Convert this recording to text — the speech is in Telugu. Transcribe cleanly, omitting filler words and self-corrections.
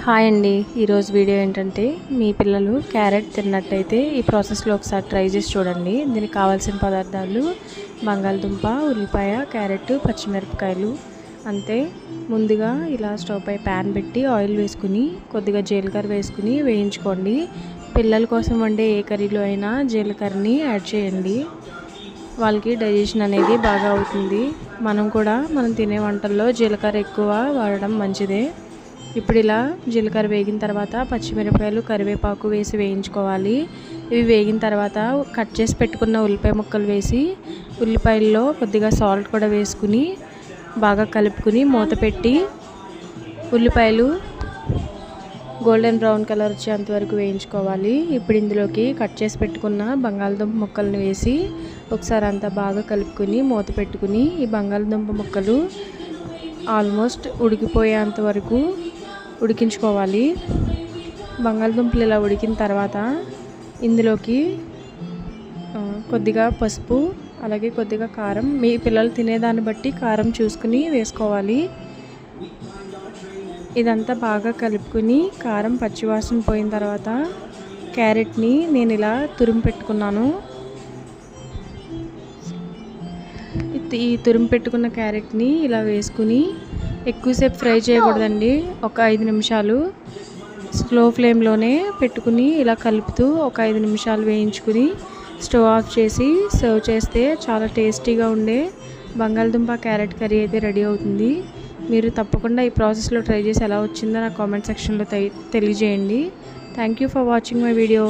హాయ్ అండి, ఈరోజు వీడియో ఏంటంటే మీ పిల్లలు క్యారెట్ తిన్నట్టయితే ఈ ప్రాసెస్లో ఒకసారి ట్రై చేసి చూడండి. దీనికి కావాల్సిన పదార్థాలు బంగాళదుంప, ఉల్లిపాయ, క్యారెట్, పచ్చిమిరపకాయలు అంతే. ముందుగా ఇలా స్టవ్ పై ప్యాన్ పెట్టి ఆయిల్ వేసుకుని కొద్దిగా జీలకర్ర వేసుకుని వేయించుకోండి. పిల్లల కోసం వండే ఏ కర్రీలో అయినా జీలకర్రని యాడ్ చేయండి. వాళ్ళకి డైజెషన్ అనేది బాగా అవుతుంది. మనం తినే వంటల్లో జీలకర్ర ఎక్కువ వాడడం మంచిదే. ఇప్పుడు ఇలా జీలకర్ర వేగిన తర్వాత పచ్చిమిరపకాయలు, కరివేపాకు వేసి వేయించుకోవాలి. ఇవి వేగిన తర్వాత కట్ చేసి పెట్టుకున్న ఉల్లిపాయ ముక్కలు వేసి ఉల్లిపాయల్లో కొద్దిగా సాల్ట్ కూడా వేసుకుని బాగా కలుపుకుని మూత పెట్టి ఉల్లిపాయలు గోల్డెన్ బ్రౌన్ కలర్ వచ్చేంత వరకు వేయించుకోవాలి. ఇప్పుడు ఇందులోకి కట్ చేసి పెట్టుకున్న బంగాళదుంప ముక్కలను వేసి ఒకసారి అంతా బాగా కలుపుకుని మూత పెట్టుకుని ఈ బంగాళదుంప ముక్కలు ఆల్మోస్ట్ ఉడికిపోయేంత వరకు ఉడికించుకోవాలి. బంగాళదుంపలు ఇలా ఉడికిన తర్వాత ఇందులోకి కొద్దిగా పసుపు, అలాగే కొద్దిగా కారం, మీ పిల్లలు తినేదాన్ని బట్టి కారం చూసుకుని వేసుకోవాలి. ఇదంతా బాగా కలుపుకుని కారం పచ్చివాసన పోయిన తర్వాత క్యారెట్ని నేను ఇలా తురిమి పెట్టుకున్నాను. ఈ తురిమి పెట్టుకున్న క్యారెట్ని ఇలా వేసుకుని ఎక్కువసేపు ఫ్రై చేయకూడదండి. ఒక 5 నిమిషాలు స్లో ఫ్లేమ్లోనే పెట్టుకుని ఇలా కలుపుతూ ఒక 5 నిమిషాలు వేయించుకుని స్టవ్ ఆఫ్ చేసి సర్వ్ చేస్తే చాలా టేస్టీగా ఉండే బంగాళదుంప క్యారెట్ కర్రీ అయితే రెడీ అవుతుంది. మీరు తప్పకుండా ఈ ప్రాసెస్లో ట్రై చేసి ఎలా వచ్చిందో నా కామెంట్ సెక్షన్లో తెలియజేయండి. Thank you for watching my video.